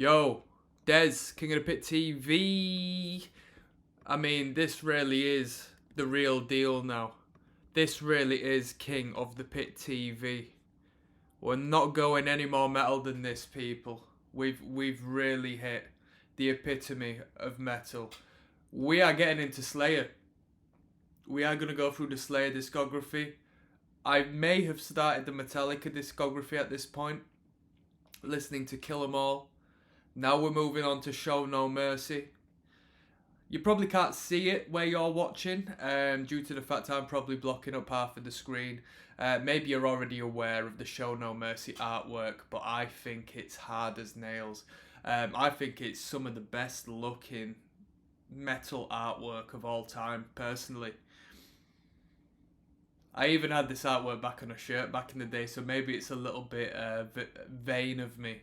Yo, Des, King of the Pit TV. I mean, this really is the real deal now. This really is King of the Pit TV. We're not going any more metal than this, people. We've really hit the epitome of metal. We are getting into Slayer. We are going to go through the Slayer discography. I may have started the Metallica discography at this point, listening to Kill 'Em All. Now we're moving on to Show No Mercy. You probably can't see it where you're watching, due to the fact I'm probably blocking up half of the screen. Maybe you're already aware of the Show No Mercy artwork, but I think it's hard as nails. I think it's some of the best looking metal artwork of all time, personally. I even had this artwork back on a shirt back in the day, so maybe it's a little bit vain of me.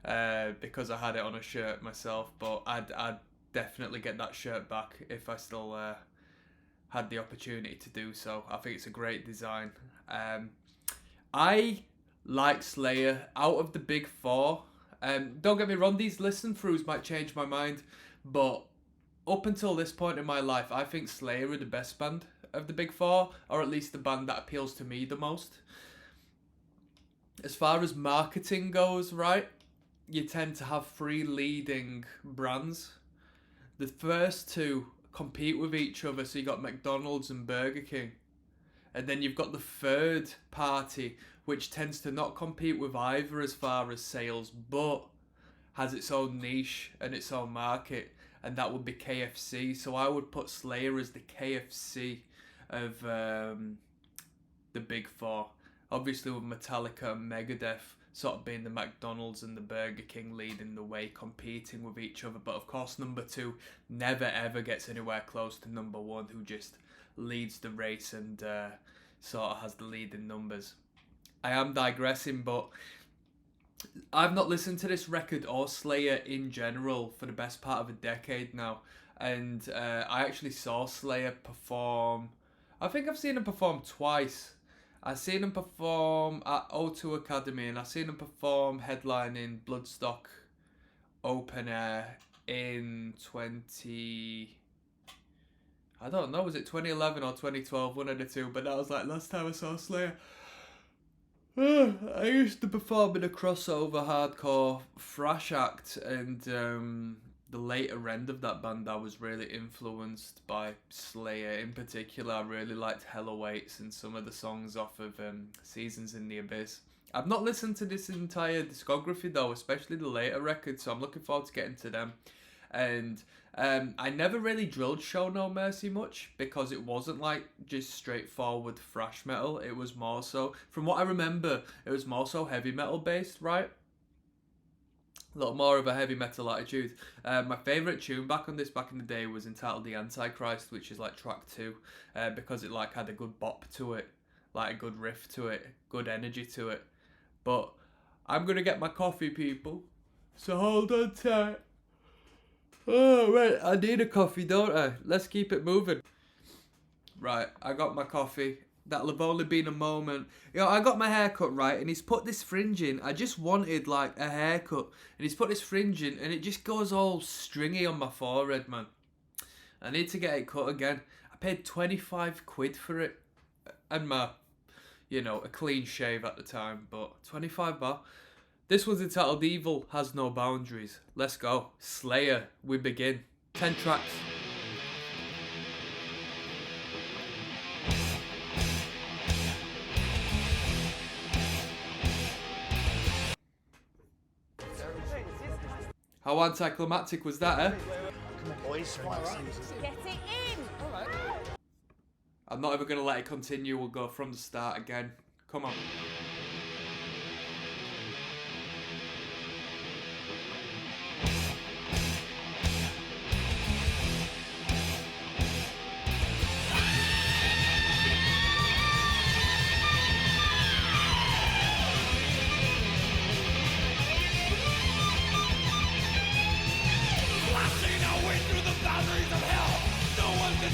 Because I had it on a shirt myself, but I'd definitely get that shirt back if I still had the opportunity to do so. I think it's a great design. I like Slayer out of the big four. Don't get me wrong, these listen throughs might change my mind, but up until this point in my life, I think Slayer are the best band of the big four, or at least the band that appeals to me the most. As far as marketing goes, right? You tend to have three leading brands. The first two compete with each other, so you got McDonald's and Burger King. And then you've got the third party, which tends to not compete with either as far as sales, but has its own niche and its own market, and that would be KFC. So I would put Slayer as the KFC of the big four. Obviously with Metallica and Megadeth sort of being the McDonald's and the Burger King leading the way, competing with each other. But of course, number two never ever gets anywhere close to number one, who just leads the race and sort of has the leading numbers. I am digressing, but I've not listened to this record or Slayer in general for the best part of a decade now. And I actually saw Slayer perform. I think I've seen him perform twice. I've seen him perform at O2 Academy, and I've seen him perform headlining Bloodstock Open Air in I don't know, was it 2011 or 2012, one of the two, but that was like last time I saw Slayer. I used to perform in a crossover hardcore thrash act, and the later end of that band I was really influenced by Slayer. In particular, I really liked Hell Awaits and some of the songs off of Seasons in the Abyss. I've not listened to this entire discography though, especially the later records, so I'm looking forward to getting to them. And I never really drilled Show No Mercy much, because it wasn't like just straightforward thrash metal. It was more so, from what I remember, it was more so heavy metal based, right? A little more of a heavy metal attitude. My favourite tune back in the day was entitled The Antichrist, which is like track 2, because it like had a good bop to it, like a good riff to it, good energy to it. But I'm gonna get my coffee, people, so hold on tight. Oh right, I need a coffee, don't I? Let's keep it moving. Right, I got my coffee. That'll have only been a moment. You know, I got my hair cut, right, and he's put this fringe in. I just wanted, like, a haircut. And he's put this fringe in, and it just goes all stringy on my forehead, man. I need to get it cut again. I paid 25 quid for it. And my, a clean shave at the time, but 25 baht. This one's entitled Evil Has No Boundaries. Let's go. Slayer, we begin. 10 tracks. How anticlimactic was that, eh? Come on, boys. Get it in! I'm not ever going to let it continue. We'll go from the start again. Come on.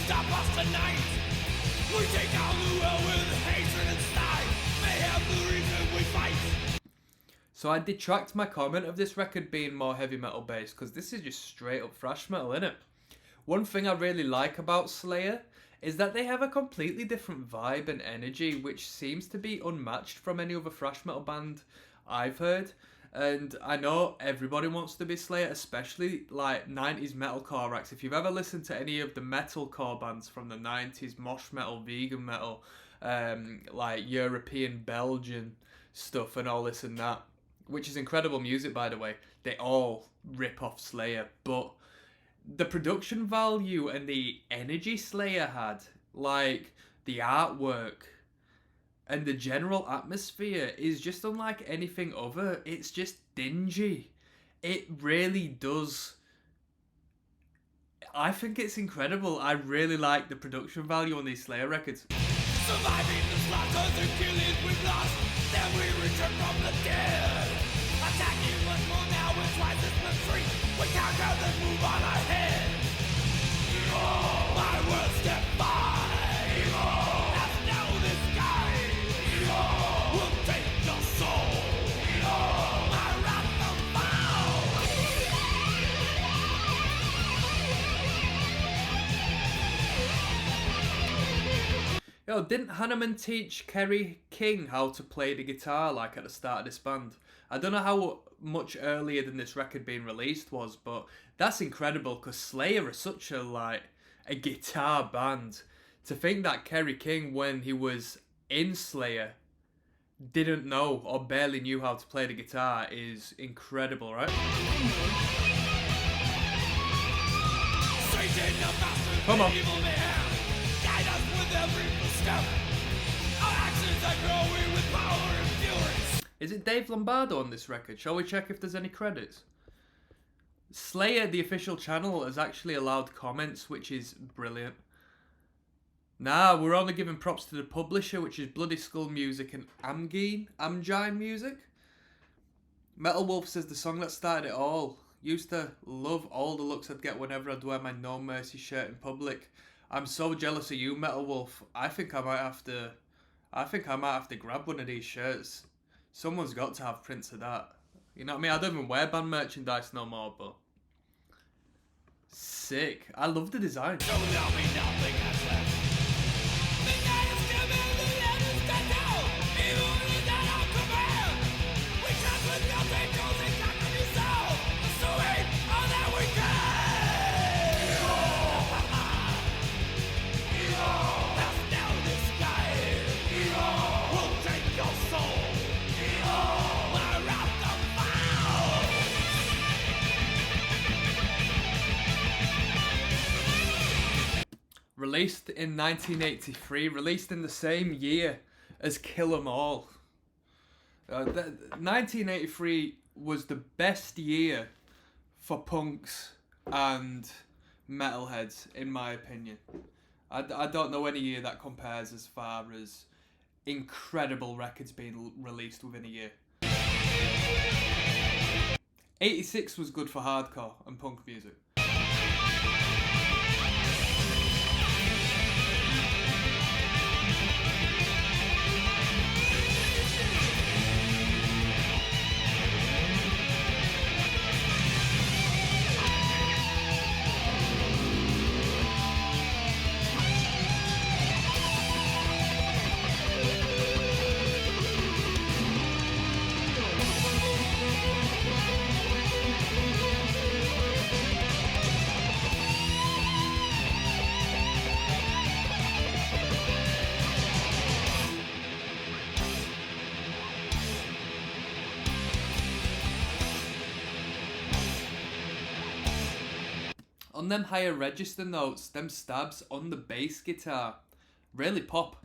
Stop us tonight. We take down the world with hatred and spite. May have the reason we fight. So I detract my comment of this record being more heavy metal based because this is just straight up thrash metal, innit? One thing I really like about Slayer is that they have a completely different vibe and energy which seems to be unmatched from any other thrash metal band I've heard. And I know everybody wants to be Slayer, especially like 90s metalcore acts. If you've ever listened to any of the metalcore bands from the 90s, mosh metal, vegan metal, like European, Belgian stuff and all this and that, which is incredible music, by the way, they all rip off Slayer, but the production value and the energy Slayer had, like the artwork and the general atmosphere, is just unlike anything other. It's just dingy. It really does. I think it's incredible. I really like the production value on these Slayer records. Surviving the slaughters and killings we've lost, then we return from the dead. Attacking once more now with twice as much strength. We counter then move on ahead. My words step by. As now this sky will take your soul. My wrath of Yo, didn't Hanneman teach Kerry King how to play the guitar like at the start of this band? I don't know how much earlier than this record being released was, but that's incredible because Slayer is such a guitar band. To think that Kerry King, when he was in Slayer, didn't know or barely knew how to play the guitar is incredible, right? Satan, the bastard, Come on. evil man, guide us with every step. Our actions are growing with power and fury. Is it Dave Lombardo on this record? Shall we check if there's any credits? Slayer, the official channel, has actually allowed comments, which is brilliant. Nah, we're only giving props to the publisher, which is Bloody Skull Music and Amgine Music. Metal Wolf says the song that started it all. Used to love all the looks I'd get whenever I'd wear my No Mercy shirt in public. I'm so jealous of you, Metal Wolf. I think I might have to grab one of these shirts. Someone's got to have prints of that. You know what I mean? I don't even wear band merchandise no more, but sick. I love the design. So there'll be nothing that's left. The night is coming, the end is cut down. Evil is at our command. We trust with nothing, choosing not to be so. Pursuing all that we can. That's now this sky. We'll take your soul. My wrath of vow. Released in 1983, released in the same year as Kill 'Em All. 1983 was the best year for punks and metalheads, in my opinion. I don't know any year that compares as far as incredible records being released within a year. 86 was good for hardcore and punk music. On them higher register notes, them stabs on the bass guitar really pop.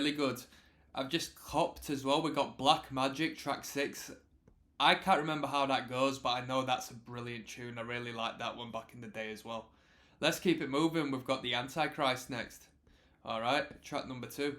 really good. I've just copped as well. We got Black Magic, track 6. I can't remember how that goes, but I know that's a brilliant tune. I really liked that one back in the day as well. Let's keep it moving. We've got the Antichrist next. Alright, track number 2.